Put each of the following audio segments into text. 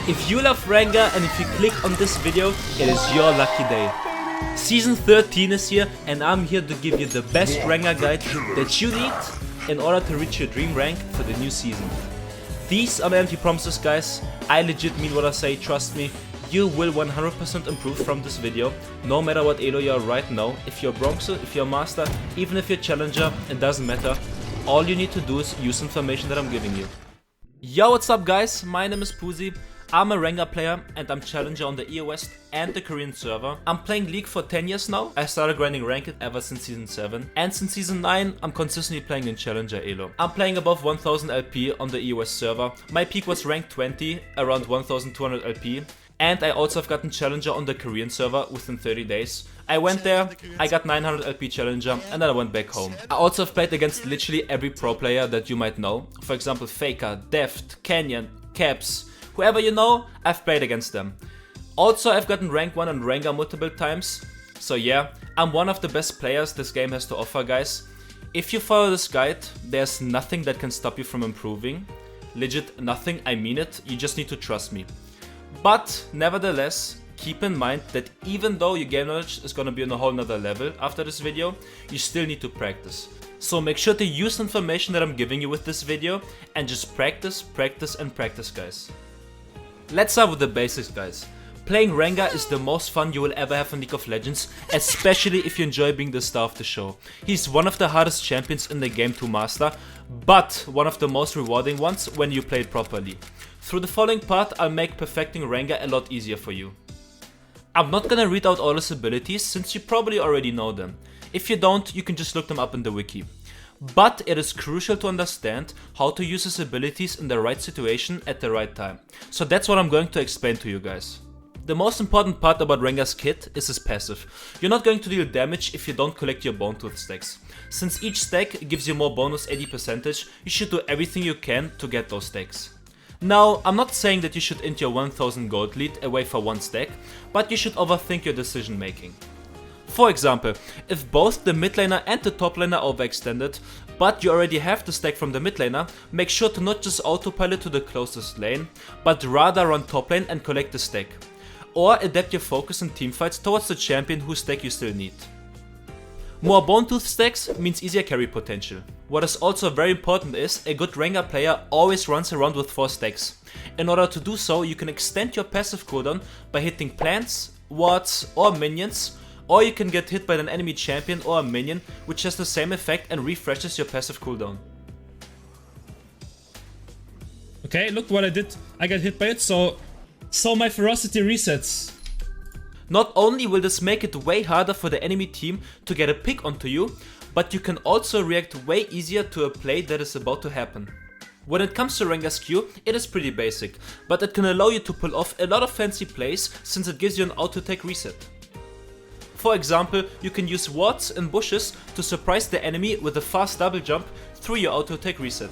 If you love Rengar and if you click on this video, it is your lucky day. Season 13 is here and I'm here to give you the best Rengar guide that you need in order to reach your dream rank for the new season. These are my empty promises, guys. I legit mean what I say, trust me. You will 100% improve from this video, no matter what elo you are right now. If you're Bronze, if you're Master, even if you're Challenger, it doesn't matter. All you need to do is use information that I'm giving you. Yo, what's up guys? My name is Pusi. I'm a Rengar player and I'm Challenger on the EOS and the Korean server. I'm playing League for 10 years now. I started grinding Ranked ever since Season 7. And since Season 9, I'm consistently playing in Challenger elo. I'm playing above 1000 LP on the EOS server. My peak was rank 20, around 1200 LP. And I also have gotten Challenger on the Korean server within 30 days. I went there, I got 900 LP Challenger, and then I went back home. I also have played against literally every pro player that you might know. For example, Faker, Deft, Canyon, Caps, whoever you know, I've played against them. Also, I've gotten rank 1 on Rengar multiple times. So yeah, I'm one of the best players this game has to offer, guys. If you follow this guide, there's nothing that can stop you from improving. Legit nothing, I mean it, you just need to trust me. But nevertheless, keep in mind that even though your game knowledge is gonna be on a whole nother level after this video, you still need to practice. So make sure to use the information that I'm giving you with this video and just practice, practice and practice, guys. Let's start with the basics, guys. Playing Rengar is the most fun you will ever have in League of Legends, especially if you enjoy being the star of the show. He's one of the hardest champions in the game to master, but one of the most rewarding ones when you play it properly. Through the following part, I'll make perfecting Rengar a lot easier for you. I'm not gonna read out all his abilities since you probably already know them. If you don't, you can just look them up in the wiki. But it is crucial to understand how to use his abilities in the right situation at the right time. So that's what I'm going to explain to you guys. The most important part about Rengar's kit is his passive. You're not going to deal damage if you don't collect your Bone Tooth stacks. Since each stack gives you more bonus 80%, you should do everything you can to get those stacks. Now, I'm not saying that you should int your 1000 gold lead away for one stack, but you should overthink your decision making. For example, if both the mid laner and the top laner are overextended, but you already have the stack from the mid laner, make sure to not just autopilot to the closest lane, but rather run top lane and collect the stack. Or adapt your focus in teamfights towards the champion whose stack you still need. More Bone Tooth stacks means easier carry potential. What is also very important is a good Rengar player always runs around with 4 stacks. In order to do so, you can extend your passive cooldown by hitting plants, wards or minions, or you can get hit by an enemy champion or a minion which has the same effect and refreshes your passive cooldown. Okay, look what I did. I got hit by it, so my ferocity resets. Not only will this make it way harder for the enemy team to get a pick onto you, but you can also react way easier to a play that is about to happen. When it comes to Rengar's Q, it is pretty basic, but it can allow you to pull off a lot of fancy plays since it gives you an auto-attack reset. For example, you can use wards and bushes to surprise the enemy with a fast double jump through your auto-attack reset.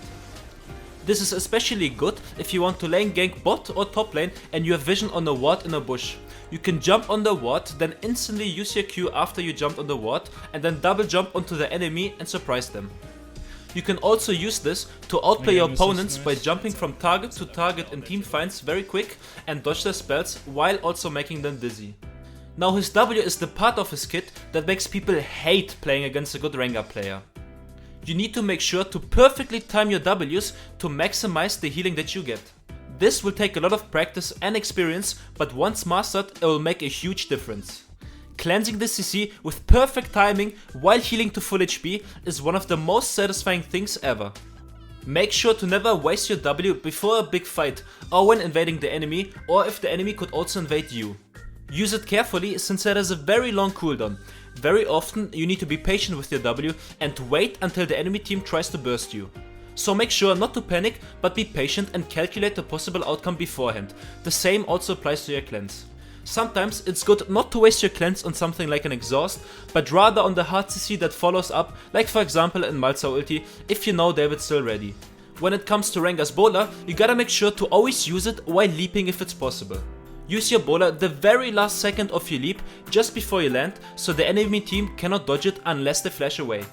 This is especially good if you want to lane gank bot or top lane and you have vision on a ward in a bush. You can jump on the ward, then instantly use your Q after you jumped on the ward and then double jump onto the enemy and surprise them. You can also use this to outplay your opponents by jumping from target to target in team fights very quick and dodge their spells while also making them dizzy. Now his W is the part of his kit that makes people hate playing against a good Rengar player. You need to make sure to perfectly time your Ws to maximize the healing that you get. This will take a lot of practice and experience, but once mastered, it will make a huge difference. Cleansing the CC with perfect timing while healing to full HP is one of the most satisfying things ever. Make sure to never waste your W before a big fight, or when invading the enemy, or if the enemy could also invade you. Use it carefully since it has a very long cooldown. Very often you need to be patient with your W and wait until the enemy team tries to burst you. So make sure not to panic, but be patient and calculate the possible outcome beforehand. The same also applies to your cleanse. Sometimes it's good not to waste your cleanse on something like an exhaust, but rather on the hard CC that follows up, like for example in Malza ulti, if you know David's still ready. When it comes to Rengar's bowler, you gotta make sure to always use it while leaping if it's possible. Use your bowler the very last second of your leap just before you land, so the enemy team cannot dodge it unless they flash away.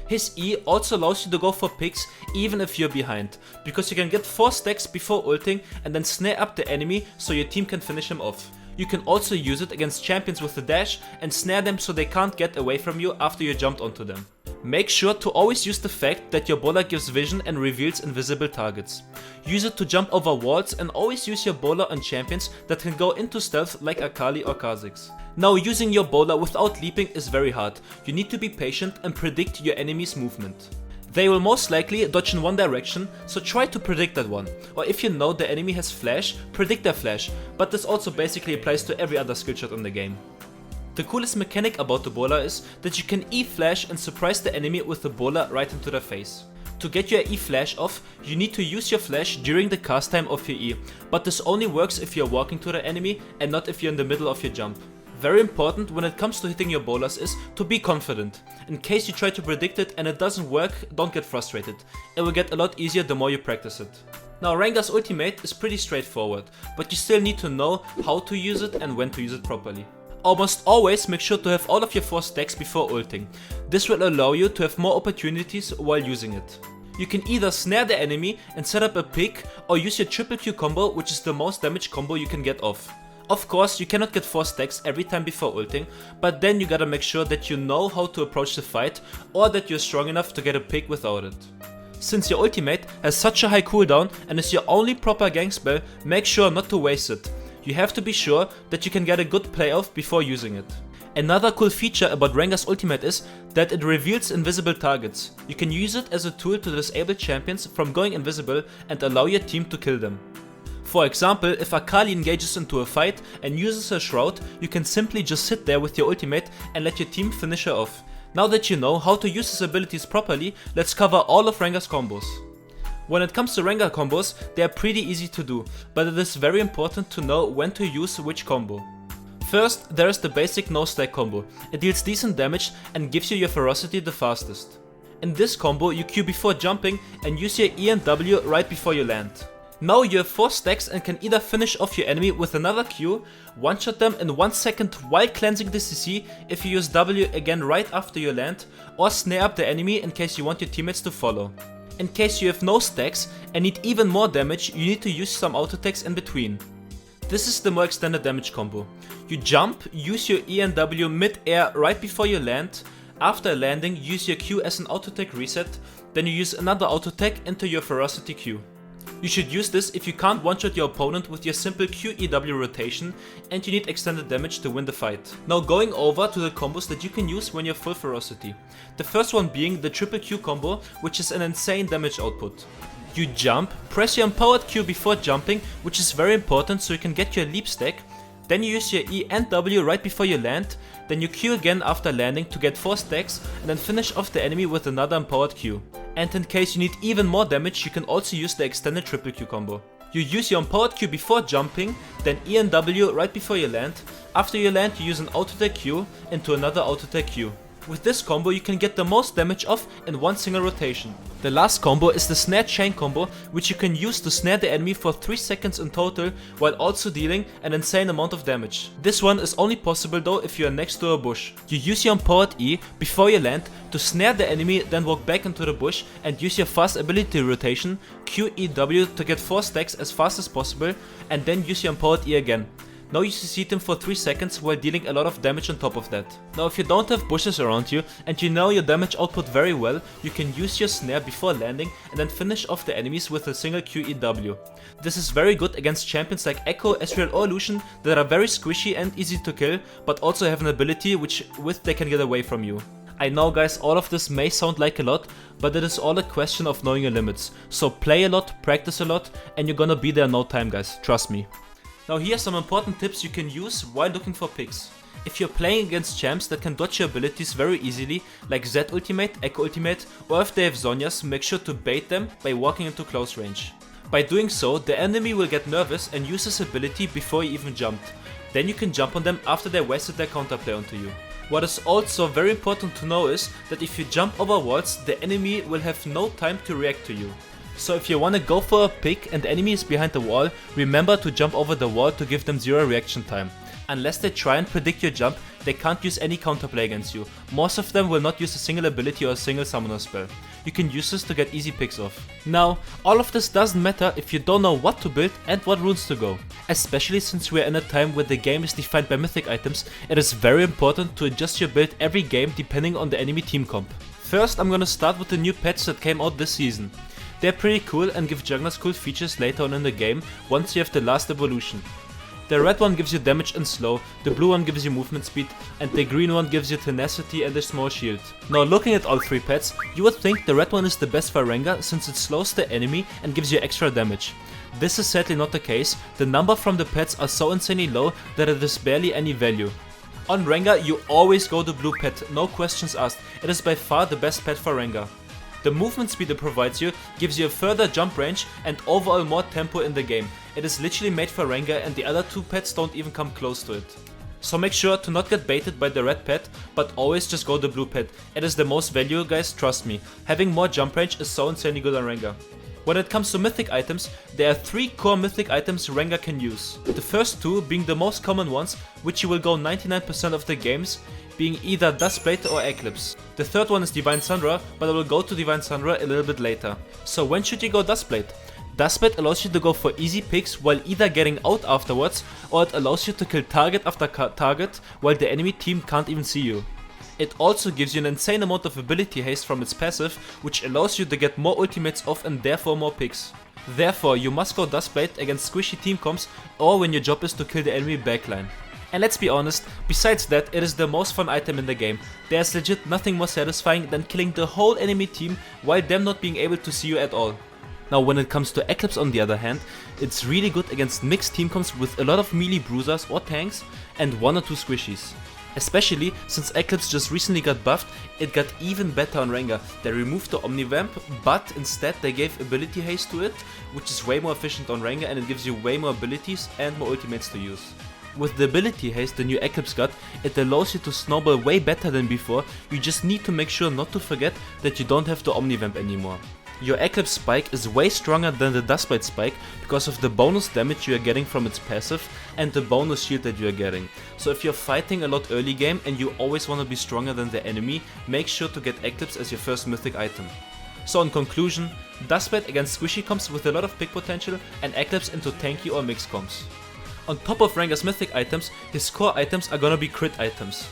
His E also allows you to go for picks even if you're behind, because you can get 4 stacks before ulting and then snare up the enemy so your team can finish him off. You can also use it against champions with the dash and snare them so they can't get away from you after you jumped onto them. Make sure to always use the fact that your bowler gives vision and reveals invisible targets. Use it to jump over walls and always use your bowler on champions that can go into stealth like Akali or Kha'Zix. Now, using your bowler without leaping is very hard. You need to be patient and predict your enemy's movement. They will most likely dodge in one direction, so try to predict that one. Or if you know the enemy has flash, predict their flash, but this also basically applies to every other skill shot in the game. The coolest mechanic about the bowler is that you can E-flash and surprise the enemy with the bowler right into their face. To get your E-flash off, you need to use your flash during the cast time of your E, but this only works if you're walking to the enemy and not if you're in the middle of your jump. Very important when it comes to hitting your bowlers is to be confident. In case you try to predict it and it doesn't work, don't get frustrated. It will get a lot easier the more you practice it. Now, Rengar's ultimate is pretty straightforward, but you still need to know how to use it and when to use it properly. Almost always make sure to have all of your 4 stacks before ulting. This will allow you to have more opportunities while using it. You can either snare the enemy and set up a pick, or use your triple Q combo, which is the most damage combo you can get off. Of course, you cannot get 4 stacks every time before ulting, but then you gotta make sure that you know how to approach the fight, or that you're strong enough to get a pick without it. Since your ultimate has such a high cooldown and is your only proper gank spell, make sure not to waste it. You have to be sure that you can get a good play off before using it. Another cool feature about Rengar's ultimate is that it reveals invisible targets. You can use it as a tool to disable champions from going invisible and allow your team to kill them. For example, if Akali engages into a fight and uses her shroud, you can simply just sit there with your ultimate and let your team finish her off. Now that you know how to use his abilities properly, let's cover all of Rengar's combos. When it comes to Rengar combos, they are pretty easy to do, but it is very important to know when to use which combo. First, there is the basic no stack combo. It deals decent damage and gives you your ferocity the fastest. In this combo, you Q before jumping and use your E and W right before you land. Now you have 4 stacks and can either finish off your enemy with another Q, one-shot them in 1 second while cleansing the CC if you use W again right after you land, or snare up the enemy in case you want your teammates to follow. In case you have no stacks and need even more damage, you need to use some auto attacks in between. This is the more extended damage combo. You jump, use your E and W mid-air right before you land. After landing, use your Q as an auto attack reset, then you use another auto attack into your ferocity Q. You should use this if you can't one-shot your opponent with your simple QEW rotation and you need extended damage to win the fight. Now going over to the combos that you can use when you're full ferocity. The first one being the triple Q combo, which is an insane damage output. You jump, press your empowered Q before jumping, which is very important so you can get your leap stack. Then you use your E and W right before you land, then you Q again after landing to get 4 stacks and then finish off the enemy with another empowered Q. And in case you need even more damage, you can also use the extended triple Q combo. You use your empowered Q before jumping, then E and W right before you land. After you land, you use an auto attack Q into another auto attack Q. With this combo you can get the most damage off in one single rotation. The last combo is the snare chain combo, which you can use to snare the enemy for 3 seconds in total while also dealing an insane amount of damage. This one is only possible though if you are next to a bush. You use your empowered E before you land to snare the enemy, then walk back into the bush and use your fast ability rotation QEW to get 4 stacks as fast as possible and then use your empowered E again. Now you CC him for 3 seconds while dealing a lot of damage on top of that. Now if you don't have bushes around you and you know your damage output very well, you can use your snare before landing and then finish off the enemies with a single QEW. This is very good against champions like Echo, Ezreal or Lucian that are very squishy and easy to kill, but also have an ability which with they can get away from you. I know guys, all of this may sound like a lot, but it is all a question of knowing your limits. So play a lot, practice a lot, and you're gonna be there in no time guys, trust me. Now here are some important tips you can use while looking for picks. If you're playing against champs that can dodge your abilities very easily, like Zed ultimate, Echo ultimate, or if they have Zhonya's, make sure to bait them by walking into close range. By doing so, the enemy will get nervous and use his ability before he even jumped. Then you can jump on them after they wasted their counterplay onto you. What is also very important to know is that if you jump over walls, the enemy will have no time to react to you. So if you wanna go for a pick and the enemy is behind the wall, remember to jump over the wall to give them 0 reaction time. Unless they try and predict your jump, they can't use any counterplay against you. Most of them will not use a single ability or a single summoner spell. You can use this to get easy picks off. Now, all of this doesn't matter if you don't know what to build and what runes to go. Especially since we are in a time where the game is defined by mythic items, it is very important to adjust your build every game depending on the enemy team comp. First, I'm gonna start with the new pets that came out this season. They're pretty cool and give junglers cool features later on in the game once you have the last evolution. The red one gives you damage and slow, the blue one gives you movement speed, and the green one gives you tenacity and a small shield. Now looking at all three pets, you would think the red one is the best for Rengar since it slows the enemy and gives you extra damage. This is sadly not the case. The number from the pets are so insanely low that it is barely any value. On Rengar you always go the blue pet, no questions asked. It is by far the best pet for Rengar. The movement speed it provides you gives you a further jump range and overall more tempo in the game. It is literally made for Rengar and the other two pets don't even come close to it. So make sure to not get baited by the red pet, but always just go the blue pet. It is the most value, guys, trust me. Having more jump range is so insanely good on Rengar. When it comes to mythic items, there are 3 core mythic items Rengar can use. The first 2 being the most common ones, which you will go 99% of the games, being either Duskblade or Eclipse. The third one is Divine Sunderer, but I will go to Divine Sunderer a little bit later. So when should you go Duskblade? Duskblade allows you to go for easy picks while either getting out afterwards, or it allows you to kill target after target while the enemy team can't even see you. It also gives you an insane amount of ability haste from its passive, which allows you to get more ultimates off and therefore more picks. Therefore, you must go Duskblade against squishy team comps or when your job is to kill the enemy backline. And let's be honest, besides that, it is the most fun item in the game. There's legit nothing more satisfying than killing the whole enemy team while them not being able to see you at all. Now when it comes to Eclipse on the other hand, it's really good against mixed team comps with a lot of melee bruisers or tanks and 1 or 2 squishies. Especially since Eclipse just recently got buffed, it got even better on Rengar. They removed the Omnivamp, but instead they gave ability haste to it, which is way more efficient on Rengar and it gives you way more abilities and more ultimates to use. With the ability haste the new Eclipse got, it allows you to snowball way better than before. You just need to make sure not to forget that you don't have the Omnivamp anymore. Your Eclipse spike is way stronger than the Duskblade spike because of the bonus damage you are getting from its passive and the bonus shield that you are getting. So if you're fighting a lot early game and you always want to be stronger than the enemy, make sure to get Eclipse as your first mythic item. So in conclusion, Duskblade against squishy comps with a lot of pick potential and Eclipse into tanky or mixed comps. On top of Rengar's mythic items, his core items are gonna be crit items.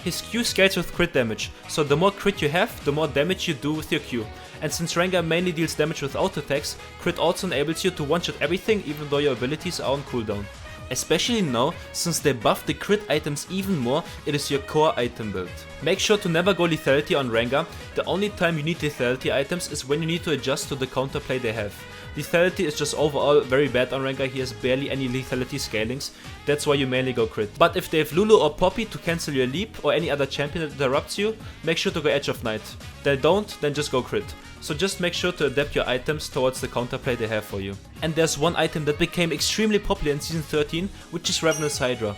His Q scales with crit damage, so the more crit you have, the more damage you do with your Q. And since Rengar mainly deals damage with auto attacks, crit also enables you to one-shot everything even though your abilities are on cooldown. Especially now, since they buff the crit items even more, it is your core item build. Make sure to never go lethality on Rengar. The only time you need lethality items is when you need to adjust to the counterplay they have. Lethality is just overall very bad on Rengar, he has barely any lethality scalings, that's why you mainly go crit. But if they have Lulu or Poppy to cancel your leap or any other champion that interrupts you, make sure to go Edge of Night. They don't, then just go crit. So just make sure to adapt your items towards the counterplay they have for you. And there's one item that became extremely popular in Season 13, which is Ravenous Hydra.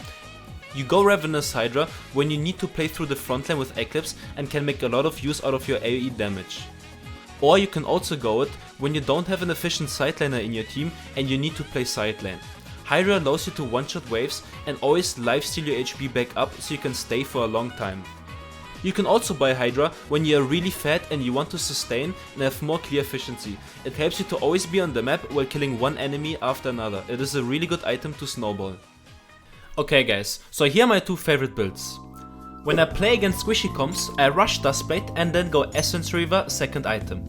You go Ravenous Hydra when you need to play through the frontline with Eclipse and can make a lot of use out of your AoE damage. Or you can also go it when you don't have an efficient sidelaner in your team and you need to play side lane. Hydra allows you to one-shot waves and always lifesteal your HP back up so you can stay for a long time. You can also buy Hydra when you are really fat and you want to sustain and have more clear efficiency. It helps you to always be on the map while killing one enemy after another. It is a really good item to snowball. Okay guys, so here are my 2 favorite builds. When I play against squishy comps, I rush Duskblade and then go Essence Reaver second item.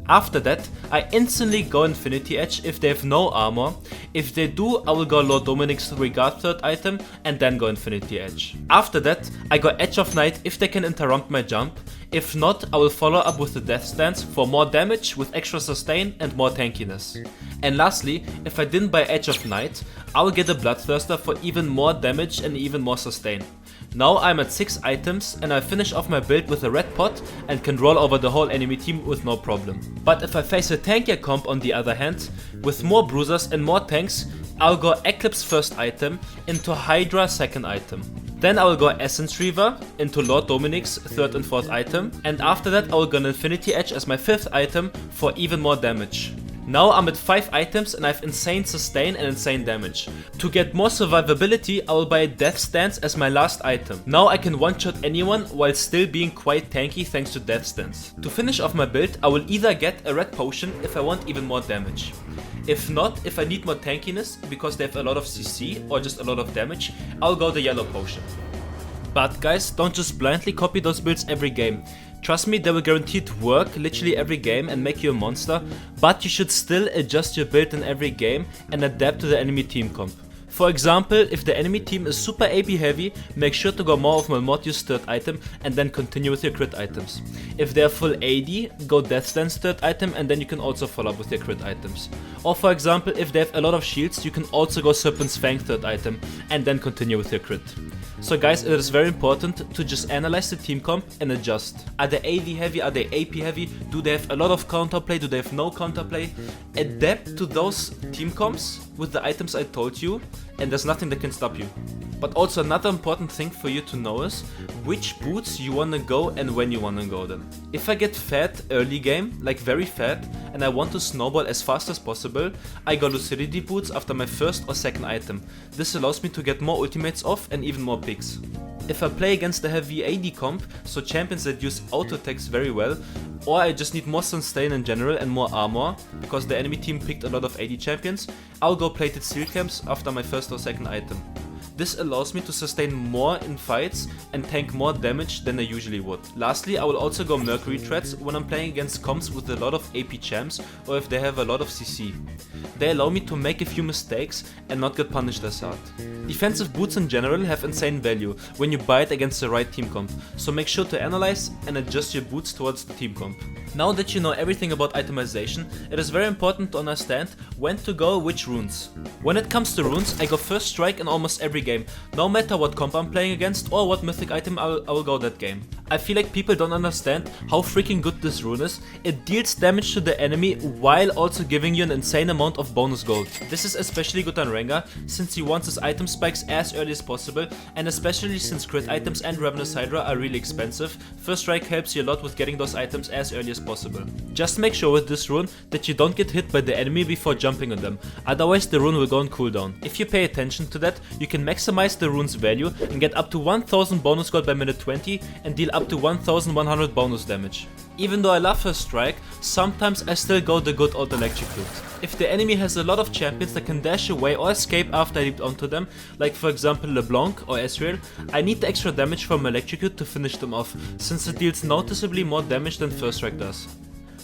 After that, I instantly go Infinity Edge if they have no armor. If they do, I will go Lord Dominic's Regard third item and then go Infinity Edge. After that, I go Edge of Night if they can interrupt my jump. If not, I will follow up with the Death Stance for more damage with extra sustain and more tankiness. And lastly, if I didn't buy Edge of Night, I will get a Bloodthirster for even more damage and even more sustain. Now I'm at 6 items and I finish off my build with a red pot and can roll over the whole enemy team with no problem. But if I face a tankier comp on the other hand, with more bruisers and more tanks, I'll go Eclipse first item into Hydra second item. Then I will go Essence Reaver into Lord Dominic's third and fourth item, and after that I will go Infinity Edge as my 5th item for even more damage. Now I'm at 5 items and I have insane sustain and insane damage. To get more survivability, I will buy a Death Stance as my last item. Now I can one-shot anyone while still being quite tanky thanks to Death Stance. To finish off my build, I will either get a red potion if I want even more damage. If not, if I need more tankiness because they have a lot of CC or just a lot of damage, I'll go the yellow potion. But guys, don't just blindly copy those builds every game. Trust me, they will guarantee to work literally every game and make you a monster, but you should still adjust your build in every game and adapt to the enemy team comp. For example, if the enemy team is super AP heavy, make sure to go more of Malmortius third item and then continue with your crit items. If they are full AD, go Death Stance third item and then you can also follow up with your crit items. Or for example, if they have a lot of shields, you can also go Serpent's Fang third item and then continue with your crit. So guys, it is very important to just analyze the team comp and adjust. Are they AD heavy? Are they AP heavy? Do they have a lot of counterplay? Do they have no counterplay? Adapt to those team comps with the items I told you, and there's nothing that can stop you. But also another important thing for you to know is which boots you wanna go and when you wanna go them. If I get fat early game, like very fat, and I want to snowball as fast as possible, I go Lucidity boots after my first or second item. This allows me to get more ultimates off and even more picks. If I play against a heavy AD comp, so champions that use auto attacks very well, or I just need more sustain in general and more armor, because the enemy team picked a lot of AD champions, I'll go plated steel camps after my first or second item. This allows me to sustain more in fights and tank more damage than I usually would. Lastly, I will also go Mercury Treads when I'm playing against comps with a lot of AP champs or if they have a lot of CC. They allow me to make a few mistakes and not get punished as hard. Defensive boots in general have insane value when you buy it against the right team comp, so make sure to analyze and adjust your boots towards the team comp. Now that you know everything about itemization, it is very important to understand when to go which runes. When it comes to runes, I go first strike in almost every game, no matter what comp I'm playing against or what mythic item I will go that game. I feel like people don't understand how freaking good this rune is. It deals damage to the enemy while also giving you an insane amount of bonus gold. This is especially good on Rengar since he wants his item spikes as early as possible, and especially since crit items and Ravenous Hydra are really expensive, first strike helps you a lot with getting those items as early as possible. Just make sure with this rune that you don't get hit by the enemy before jumping on them, otherwise the rune will go on cooldown. If you pay attention to that, you can maximize the rune's value and get up to 1000 bonus gold by minute 20 and deal up to 1100 bonus damage. Even though I love first strike, sometimes I still go the good old electrocute. If the enemy has a lot of champions that can dash away or escape after I leaped onto them, like for example LeBlanc or Ezreal, I need the extra damage from electrocute to finish them off, since it deals noticeably more damage than first strike does.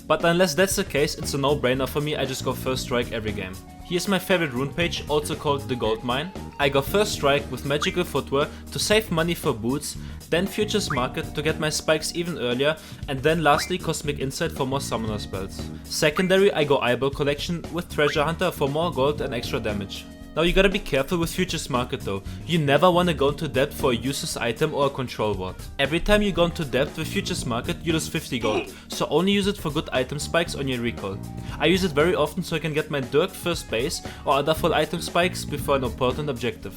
But unless that's the case, it's a no-brainer for me, I just go first strike every game. Here's my favorite rune page, also called the Gold Mine. I go first strike with magical footwear to save money for boots, then futures market to get my spikes even earlier, and then lastly cosmic insight for more summoner spells. Secondary, I go eyeball collection with treasure hunter for more gold and extra damage. Now you gotta be careful with futures market though. You never wanna go into debt for a useless item or a control ward. Every time you go into debt with futures market, you lose 50 gold, so only use it for good item spikes on your recall. I use it very often so I can get my Dirk first base or other full item spikes before an important objective.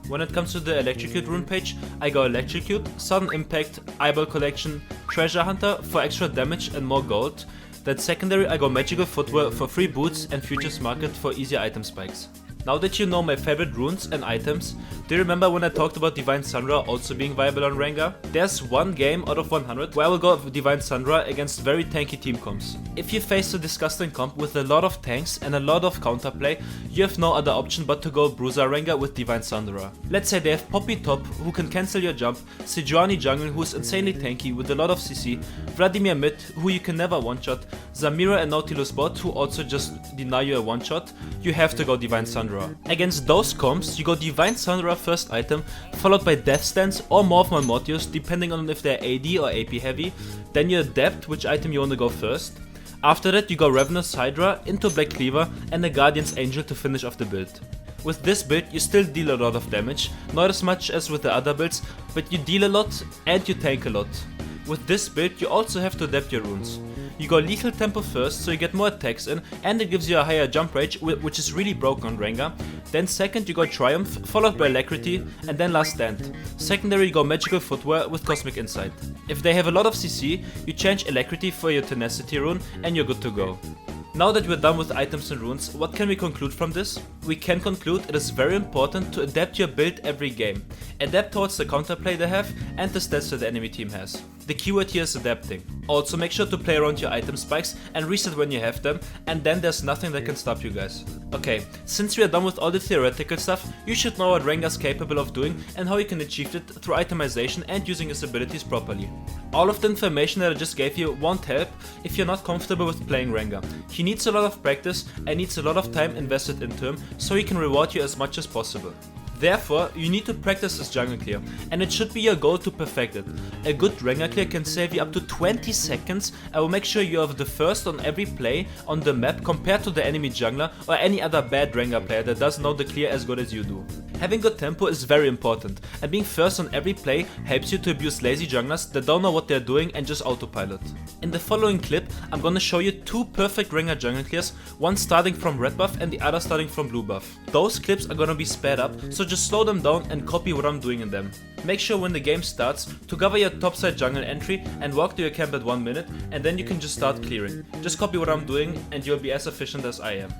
When it comes to the electrocute rune page, I go electrocute, sudden impact, eyeball collection, treasure hunter for extra damage and more gold. Then secondary, I go magical footwear for free boots and futures market for easier item spikes. Now that you know my favorite runes and items, do you remember when I talked about Divine Sundra also being viable on Rengar? There's one game out of 100 where I will go with Divine Sundra against very tanky team comps. If you face a disgusting comp with a lot of tanks and a lot of counterplay, you have no other option but to go Bruiser Rengar with Divine Sundra. Let's say they have Poppy top who can cancel your jump, Sejuani jungle who is insanely tanky with a lot of CC, Vladimir mid who you can never one-shot, Zamira and Nautilus bot who also just deny you a one-shot. You have to go Divine Sundra. Against those comps, you go Divine Sundra first item, followed by Death Stance or Morph Malmortius depending on if they're AD or AP heavy, then you adapt which item you want to go first. After that you go Ravenous Hydra into Black Cleaver and the Guardian's Angel to finish off the build. With this build you still deal a lot of damage, not as much as with the other builds, but you deal a lot and you tank a lot. With this build you also have to adapt your runes. You go Lethal Tempo first so you get more attacks in and it gives you a higher jump rage, which is really broken on Rengar. Then second you go Triumph, followed by Alacrity, and then Last Stand. Secondary you go Magical Footwear with Cosmic Insight. If they have a lot of CC, you change Alacrity for your Tenacity rune and you're good to go. Now that we're done with items and runes, what can we conclude from this? We can conclude it is very important to adapt your build every game. Adapt towards the counterplay they have and the stats that the enemy team has. The keyword here is adapting. Also make sure to play around your item spikes and reset when you have them, and then there's nothing that can stop you guys. Okay, since we are done with all the theoretical stuff, you should know what Rengar is capable of doing and how you can achieve it through itemization and using his abilities properly. All of the information that I just gave you won't help if you're not comfortable with playing Rengar. He needs a lot of practice and needs a lot of time invested into him so he can reward you as much as possible. Therefore, you need to practice this jungle clear, and it should be your goal to perfect it. A good Rengar clear can save you up to 20 seconds and will make sure you are the first on every play on the map compared to the enemy jungler or any other bad Rengar player that doesn't know the clear as good as you do. Having good tempo is very important, and being first on every play helps you to abuse lazy junglers that don't know what they're doing and just autopilot. In the following clip, I'm gonna show you two perfect Rengar jungle clears, one starting from red buff and the other starting from blue buff. Those clips are gonna be sped up, so just slow them down and copy what I'm doing in them. Make sure when the game starts to cover your topside jungle entry and walk to your camp at 1 minute, and then you can just start clearing. Just copy what I'm doing and you'll be as efficient as I am.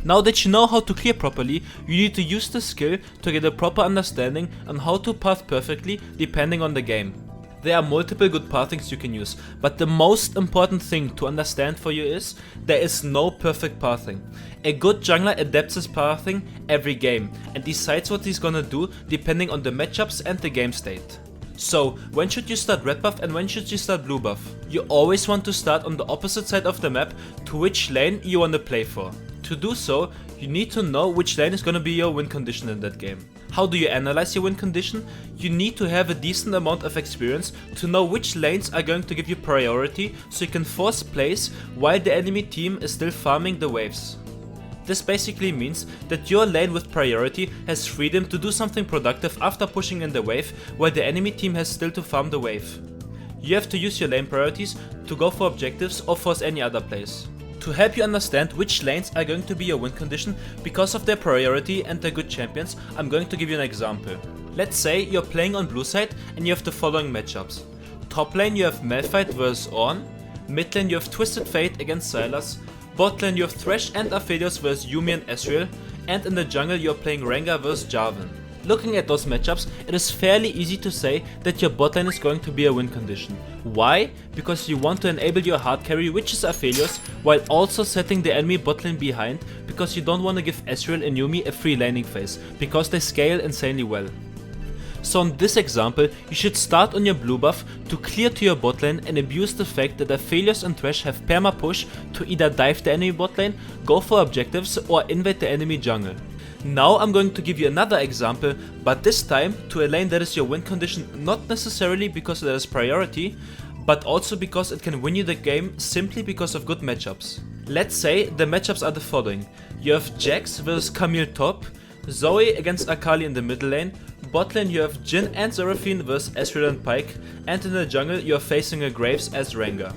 Now that you know how to clear properly, you need to use the skill to get a proper understanding on how to path perfectly depending on the game. There are multiple good pathings you can use, but the most important thing to understand for you is there is no perfect pathing. A good jungler adapts his pathing every game and decides what he's gonna do depending on the matchups and the game state. So, when should you start red buff and when should you start blue buff? You always want to start on the opposite side of the map to which lane you want to play for. To do so, you need to know which lane is gonna be your win condition in that game. How do you analyze your win condition? You need to have a decent amount of experience to know which lanes are going to give you priority so you can force plays while the enemy team is still farming the waves. This basically means that your lane with priority has freedom to do something productive after pushing in the wave while the enemy team has still to farm the wave. You have to use your lane priorities to go for objectives or force any other plays. To help you understand which lanes are going to be your win condition because of their priority and their good champions, I'm going to give you an example. Let's say you're playing on blue side and you have the following matchups. Top lane you have Malphite vs Ornn, mid lane you have Twisted Fate against Sylas, bot lane you have Thresh and Aphelios vs Yuumi and Ezreal, and in the jungle you're playing Rengar vs Jarvan. Looking at those matchups, it is fairly easy to say that your bot lane is going to be a win condition. Why? Because you want to enable your hard carry, which is Aphelios, while also setting the enemy bot lane behind, because you don't want to give Ezreal and Yuumi a free laning phase, because they scale insanely well. So in this example, you should start on your blue buff to clear to your bot lane and abuse the fact that Aphelios and Thresh have perma push to either dive the enemy bot lane, go for objectives, or invade the enemy jungle. Now I'm going to give you another example, but this time to a lane that is your win condition, not necessarily because it has priority, but also because it can win you the game simply because of good matchups. Let's say the matchups are the following. You have Jax vs Camille top, Zoe against Akali in the middle lane, bot lane you have Jhin and Seraphine vs Ezreal and Pyke, and in the jungle you are facing a Graves as Rengar.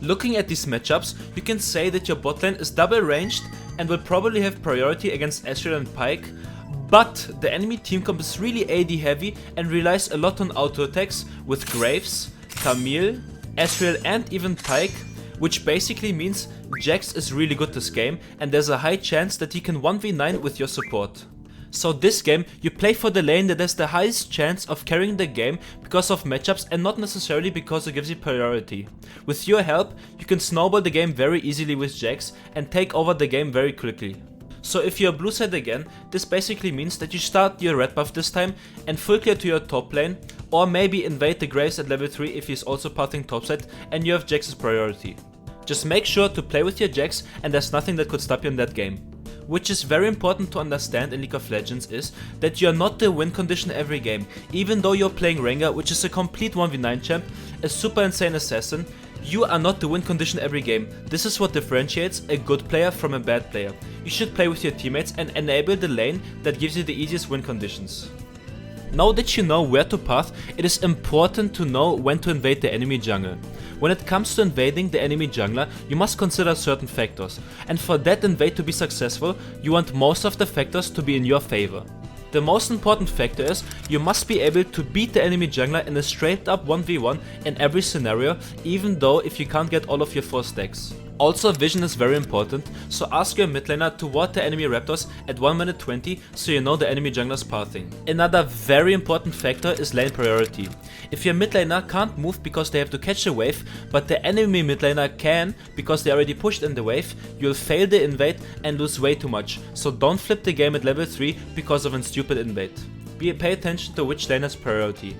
Looking at these matchups, you can say that your bot lane is double ranged and will probably have priority against Ezreal and Pyke, but the enemy team comp is really AD heavy and relies a lot on auto attacks with Graves, Camille, Ezreal and even Pyke, which basically means Jax is really good this game and there's a high chance that he can 1v9 with your support. So this game, you play for the lane that has the highest chance of carrying the game because of matchups and not necessarily because it gives you priority. With your help, you can snowball the game very easily with Jax and take over the game very quickly. So if you're blue side again, this basically means that you start your red buff this time and full clear to your top lane, or maybe invade the Graves at level 3 if he's also pathing topside and you have Jax's priority. Just make sure to play with your Jax and there's nothing that could stop you in that game. Which is very important to understand in League of Legends is that you're not the win condition every game. Even though you're playing Rengar, which is a complete 1v9 champ, a super insane assassin, you are not the win condition every game. This is what differentiates a good player from a bad player. You should play with your teammates and enable the lane that gives you the easiest win conditions. Now that you know where to path, it is important to know when to invade the enemy jungle. When it comes to invading the enemy jungler, you must consider certain factors, and for that invade to be successful, you want most of the factors to be in your favor. The most important factor is you must be able to beat the enemy jungler in a straight up 1v1 in every scenario, even though if you can't get all of your 4 stacks. Also, vision is very important, so ask your mid laner to ward the enemy raptors at 1 minute 20 so you know the enemy jungler's pathing. Another very important factor is lane priority. If your mid laner can't move because they have to catch a wave, but the enemy mid laner can because they already pushed in the wave, you'll fail the invade and lose way too much, so don't flip the game at level 3 because of a stupid invade. Pay attention to which lane has priority.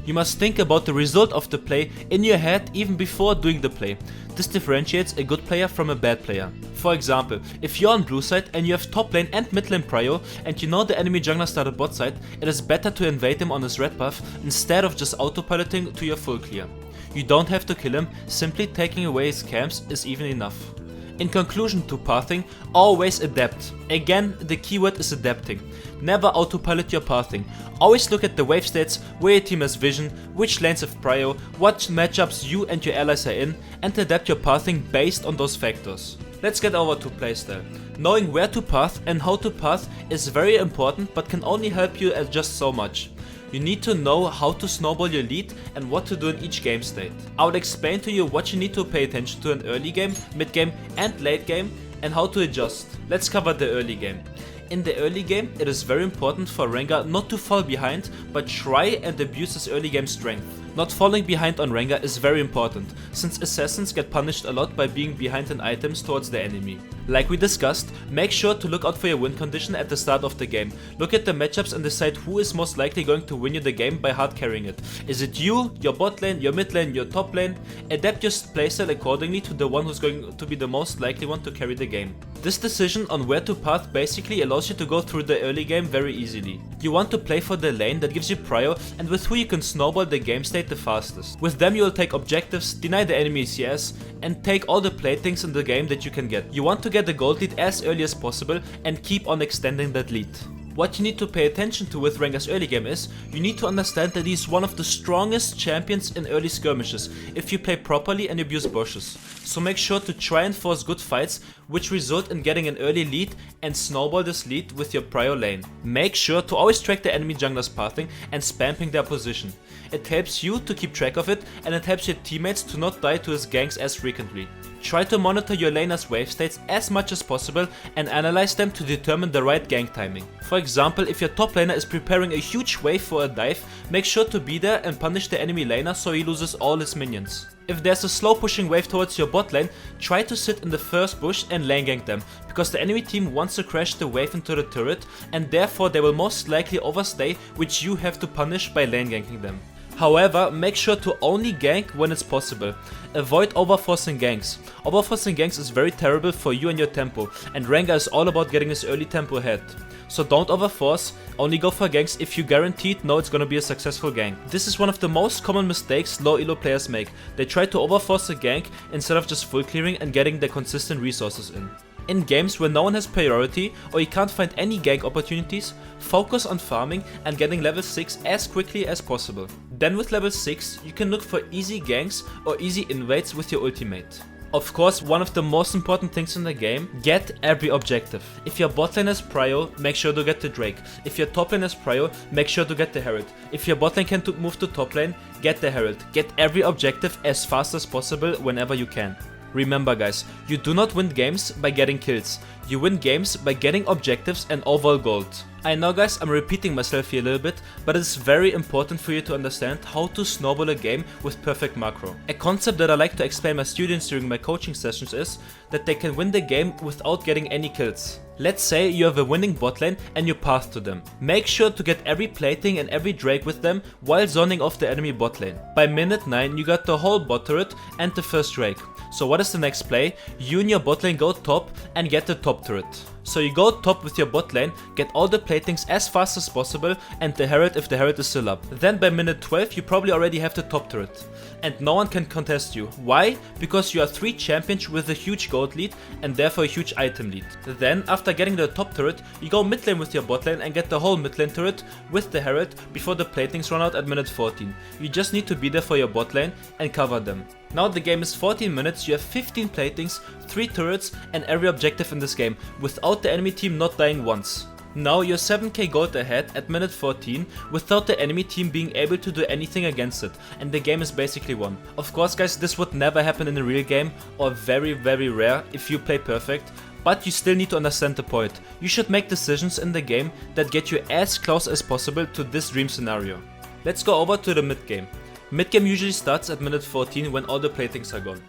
You must think about the result of the play in your head even before doing the play. This differentiates a good player from a bad player. For example, if you're on blue side and you have top lane and mid lane prio and you know the enemy jungler started bot side, it is better to invade him on his red buff instead of just autopiloting to your full clear. You don't have to kill him, simply taking away his camps is even enough. In conclusion to pathing, always adapt. Again, the keyword is adapting. Never autopilot your pathing. Always look at the wave stats, where your team has vision, which lanes have prio, what matchups you and your allies are in, and adapt your pathing based on those factors. Let's get over to playstyle. Knowing where to path and how to path is very important but can only help you adjust so much. You need to know how to snowball your lead and what to do in each game state. I will explain to you what you need to pay attention to in early game, mid game and late game and how to adjust. Let's cover the early game. In the early game, it is very important for Rengar not to fall behind, but try and abuse his early game strength. Not falling behind on Rengar is very important, since assassins get punished a lot by being behind in items towards the enemy. Like we discussed, make sure to look out for your win condition at the start of the game. Look at the matchups and decide who is most likely going to win you the game by hard carrying it. Is it you, your bot lane, your mid lane, your top lane? Adapt your playstyle accordingly to the one who's going to be the most likely one to carry the game. This decision on where to path basically allows you to go through the early game very easily. You want to play for the lane that gives you prio and with who you can snowball the game state the fastest. With them you will take objectives, deny the enemy CS, and take all the play things in the game that you can get. You want to get the gold lead as early as possible and keep on extending that lead. What you need to pay attention to with Rengar's early game is, you need to understand that he's one of the strongest champions in early skirmishes, if you play properly and abuse bushes. So make sure to try and force good fights which result in getting an early lead and snowball this lead with your prio lane. Make sure to always track the enemy jungler's pathing and spamming their position. It helps you to keep track of it, and it helps your teammates to not die to his ganks as frequently. Try to monitor your laner's wave states as much as possible and analyze them to determine the right gank timing. For example, if your top laner is preparing a huge wave for a dive, make sure to be there and punish the enemy laner so he loses all his minions. If there's a slow pushing wave towards your bot lane, try to sit in the first bush and lane gank them, because the enemy team wants to crash the wave into the turret, and therefore they will most likely overstay, which you have to punish by lane ganking them. However, make sure to only gank when it's possible. Avoid overforcing ganks. Overforcing ganks is very terrible for you and your tempo, and Rengar is all about getting his early tempo ahead. So don't overforce, only go for ganks if you guaranteed know it's gonna be a successful gank. This is one of the most common mistakes low elo players make. They try to overforce a gank instead of just full clearing and getting the consistent resources in. In games where no one has priority or you can't find any gank opportunities, focus on farming and getting level 6 as quickly as possible. Then with level 6 you can look for easy ganks or easy invades with your ultimate. Of course, one of the most important things in the game, get every objective. If your bot lane has prio, make sure to get the Drake. If your top lane has prio, make sure to get the Herald. If your bot lane can move to top lane, get the Herald. Get every objective as fast as possible whenever you can. Remember guys, you do not win games by getting kills, you win games by getting objectives and overall gold. I know guys, I'm repeating myself here a little bit, but it's very important for you to understand how to snowball a game with perfect macro. A concept that I like to explain my students during my coaching sessions is that they can win the game without getting any kills. Let's say you have a winning bot lane and you path to them. Make sure to get every plating and every Drake with them while zoning off the enemy bot lane. By minute 9 you got the whole bot turret and the first Drake. So what is the next play? You and your bot lane go top and get the top turret. So you go top with your bot lane, get all the platings as fast as possible and the Herald if the Herald is still up. Then by minute 12 you probably already have the top turret. And no one can contest you. Why? Because you are 3 champions with a huge gold lead and therefore a huge item lead. Then after getting the top turret, you go mid lane with your bot lane and get the whole mid lane turret with the Herald before the platings run out at minute 14. You just need to be there for your bot lane and cover them. Now the game is 14 minutes, you have 15 platings, 3 turrets and every objective in this game, without the enemy team not dying once. Now you're 7k gold ahead at minute 14 without the enemy team being able to do anything against it, and the game is basically won. Of course guys, this would never happen in a real game, or very rare if you play perfect, but you still need to understand the point. You should make decisions in the game that get you as close as possible to this dream scenario. Let's go over to the mid game. Mid game usually starts at minute 14 when all the platings are gone.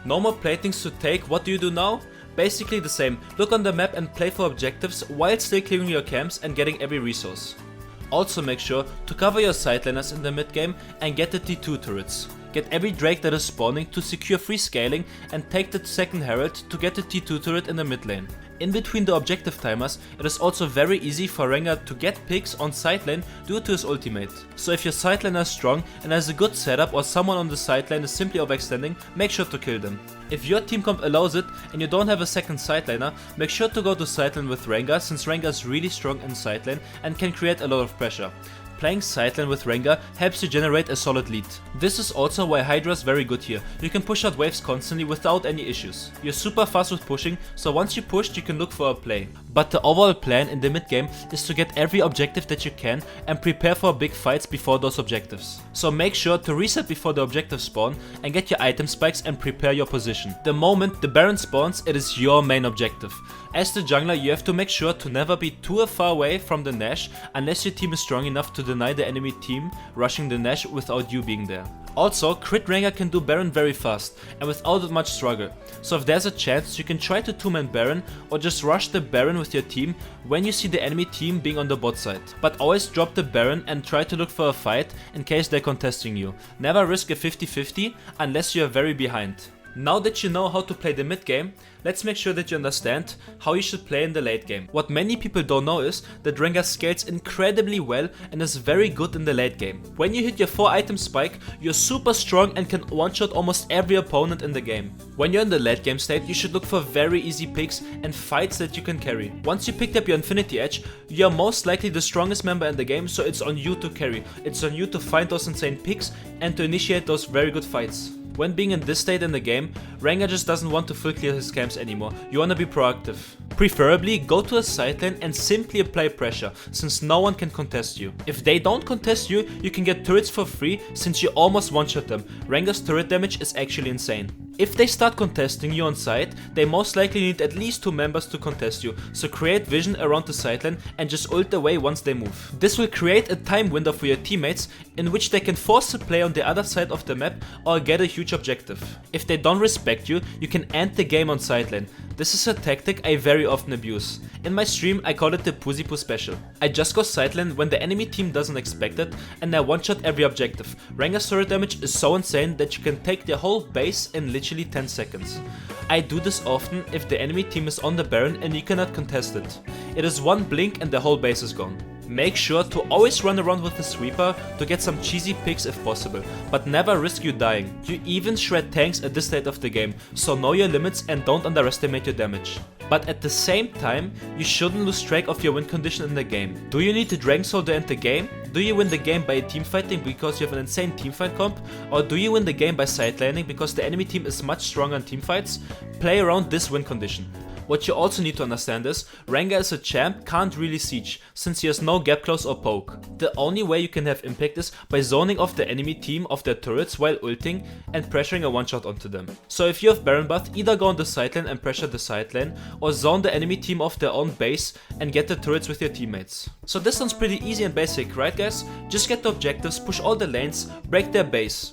No more platings to take. What do you do now? Basically the same. Look on the map and play for objectives while still clearing your camps and getting every resource. Also make sure to cover your side laners in the mid game and get the T2 turrets. Get every Drake that is spawning to secure free scaling and take the second Herald to get the T2 turret in the mid lane. In between the objective timers, it is also very easy for Rengar to get picks on side lane due to his ultimate. So if your side laner is strong and has a good setup, or someone on the side lane is simply overextending, make sure to kill them. If your team comp allows it and you don't have a second side laner, make sure to go to side lane with Rengar, since Rengar is really strong in side lane and can create a lot of pressure. Playing side lane with Rengar helps you generate a solid lead. This is also why Hydra is very good here. You can push out waves constantly without any issues. You're super fast with pushing, so once you pushed you can look for a play. But the overall plan in the mid game is to get every objective that you can and prepare for big fights before those objectives. So make sure to reset before the objectives spawn and get your item spikes and prepare your position. The moment the Baron spawns, it is your main objective. As the jungler, you have to make sure to never be too far away from the Nash unless your team is strong enough to deny the enemy team rushing the Nash without you being there. Also, crit Rengar can do Baron very fast and without much struggle, so if there's a chance you can try to 2-man Baron or just rush the Baron with your team when you see the enemy team being on the bot side. But always drop the Baron and try to look for a fight in case they're contesting you. Never risk a 50-50 unless you are very behind. Now that you know how to play the mid game, let's make sure that you understand how you should play in the late game. What many people don't know is that Rengar scales incredibly well and is very good in the late game. When you hit your 4 item spike, you're super strong and can one-shot almost every opponent in the game. When you're in the late game state, you should look for very easy picks and fights that you can carry. Once you picked up your Infinity Edge, you're most likely the strongest member in the game, so it's on you to carry. It's on you to find those insane picks and to initiate those very good fights. When being in this state in the game, Rengar just doesn't want to full clear his camps anymore. You wanna be proactive. Preferably, go to a side lane and simply apply pressure, since no one can contest you. If they don't contest you, you can get turrets for free, since you almost one-shot them. Rengar's turret damage is actually insane. If they start contesting you on side, they most likely need at least 2 members to contest you, so create vision around the side lane and just ult away once they move. This will create a time window for your teammates in which they can force a play on the other side of the map or get a huge objective. If they don't respect you, you can end the game on side lane. This is a tactic I very often abuse. In my stream I call it the Pusi Crew special. I just go side lane when the enemy team doesn't expect it and I one-shot every objective. Rengar's turret damage is so insane that you can take their whole base in literally 10 seconds. I do this often if the enemy team is on the Baron and you cannot contest it. It is one blink and the whole base is gone. Make sure to always run around with the sweeper to get some cheesy picks if possible, but never risk you dying. You even shred tanks at this state of the game, so know your limits and don't underestimate your damage. But at the same time, you shouldn't lose track of your win condition in the game. Do you need to Dragon Soul to end the game? Do you win the game by teamfighting because you have an insane teamfight comp? Or do you win the game by side laning because the enemy team is much stronger in teamfights? Play around this win condition. What you also need to understand is, Rengar as a champ can't really siege, since he has no gap close or poke. The only way you can have impact is by zoning off the enemy team of their turrets while ulting and pressuring a one-shot onto them. So if you have Baron buff, either go on the side lane and pressure the side lane, or zone the enemy team off their own base and get the turrets with your teammates. So this sounds pretty easy and basic, right guys? Just get the objectives, push all the lanes, break their base.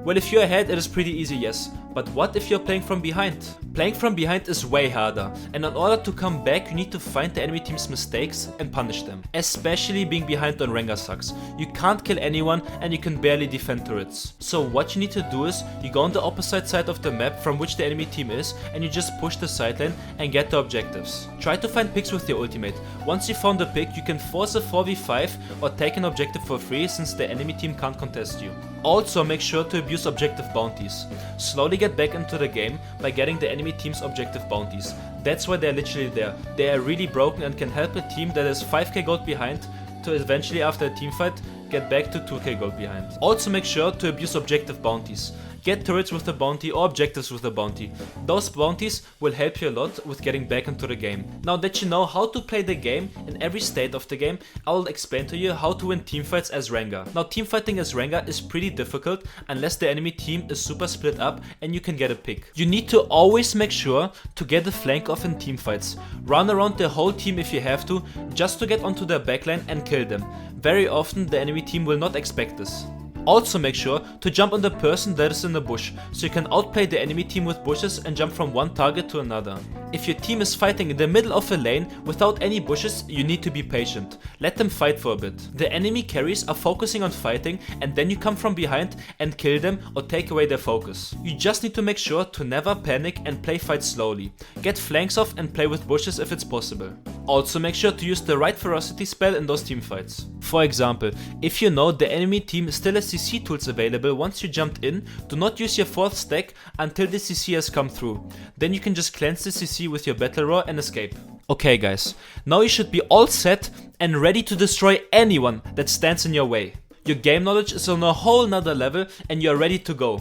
Well, if you're ahead, it is pretty easy, yes. But what if you're playing from behind? Playing from behind is way harder, and in order to come back, you need to find the enemy team's mistakes and punish them. Especially being behind on Rengar sucks. You can't kill anyone and you can barely defend turrets. So what you need to do is, you go on the opposite side of the map from which the enemy team is, and you just push the side lane and get the objectives. Try to find picks with your ultimate. Once you found a pick, you can force a 4v5 or take an objective for free since the enemy team can't contest you. Also make sure to abuse objective bounties. Slowly get back into the game by getting the enemy team's objective bounties. That's why they're literally there. They are really broken and can help a team that is 5k gold behind to eventually after a teamfight get back to 2k gold behind. Also make sure to abuse objective bounties. Get turrets with the bounty or objectives with the bounty. Those bounties will help you a lot with getting back into the game. Now that you know how to play the game in every state of the game, I will explain to you how to win teamfights as Rengar. Now teamfighting as Rengar is pretty difficult unless the enemy team is super split up and you can get a pick. You need to always make sure to get a flank off in teamfights. Run around the whole team if you have to, just to get onto their backline and kill them. Very often the enemy team will not expect this. Also make sure to jump on the person that is in the bush, so you can outplay the enemy team with bushes and jump from one target to another. If your team is fighting in the middle of a lane without any bushes, you need to be patient. Let them fight for a bit. The enemy carries are focusing on fighting and then you come from behind and kill them or take away their focus. You just need to make sure to never panic and play fight slowly. Get flanks off and play with bushes if it's possible. Also make sure to use the right ferocity spell in those teamfights. For example, if you know the enemy team still has CC tools available once you jumped in, do not use your 4th stack until the CC has come through. Then you can just cleanse the CC with your battle roar and escape. Okay guys, now you should be all set and ready to destroy anyone that stands in your way. Your game knowledge is on a whole nother level and you are ready to go.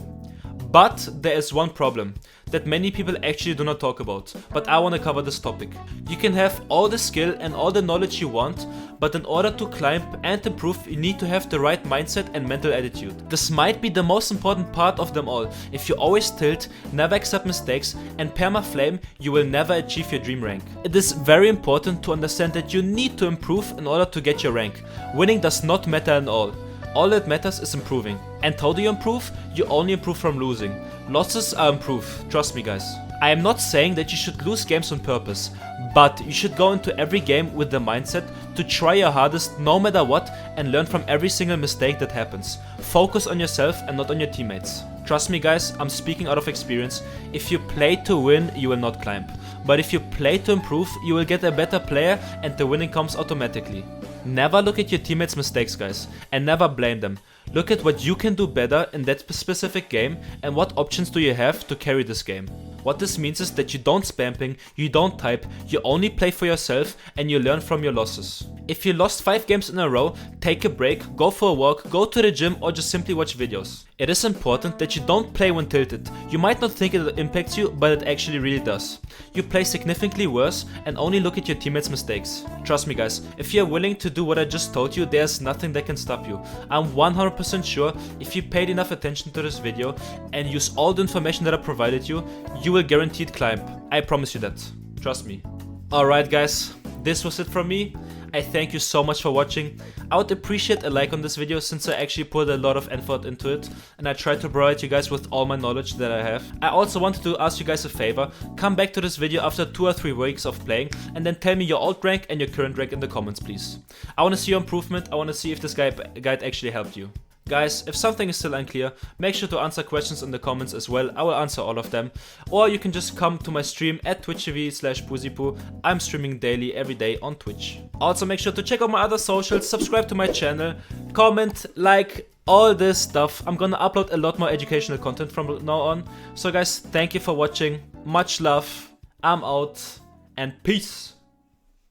But there is one problem that many people actually do not talk about, but I want to cover this topic. You can have all the skill and all the knowledge you want, but in order to climb and improve, you need to have the right mindset and mental attitude. This might be the most important part of them all. If you always tilt, never accept mistakes, and perma-flame, you will never achieve your dream rank. It is very important to understand that you need to improve in order to get your rank. Winning does not matter at all. All that matters is improving. And how do you improve? You only improve from losing. Losses are improved, trust me guys. I am not saying that you should lose games on purpose, but you should go into every game with the mindset to try your hardest no matter what and learn from every single mistake that happens. Focus on yourself and not on your teammates. Trust me guys, I'm speaking out of experience. If you play to win, you will not climb. But if you play to improve, you will get a better player and the winning comes automatically. Never look at your teammates' mistakes guys, and never blame them. Look at what you can do better in that specific game and what options do you have to carry this game. What this means is that you don't spam ping, you don't type, you only play for yourself and you learn from your losses. If you lost 5 games in a row, take a break, go for a walk, go to the gym or just simply watch videos. It is important that you don't play when tilted. You might not think it impacts you, but it actually really does. You play significantly worse and only look at your teammates' mistakes. Trust me guys, if you're willing to do what I just told you, there's nothing that can stop you. I'm 100% sure if you paid enough attention to this video and use all the information that I provided you, you will guaranteed climb. I promise you that. Trust me. Alright guys, this was it from me. I thank you so much for watching. I would appreciate a like on this video since I actually put a lot of effort into it and I tried to provide you guys with all my knowledge that I have. I also wanted to ask you guys a favor. Come back to this video after 2 or 3 weeks of playing and then tell me your old rank and your current rank in the comments please. I want to see your improvement. I want to see if this guide actually helped you. Guys, if something is still unclear, make sure to answer questions in the comments as well. I will answer all of them. Or you can just come to my stream at twitch.tv/Pusi Crew. I'm streaming daily every day on Twitch. Also make sure to check out my other socials, subscribe to my channel, comment, like, all this stuff. I'm gonna upload a lot more educational content from now on. So guys, thank you for watching. Much love. I'm out and peace.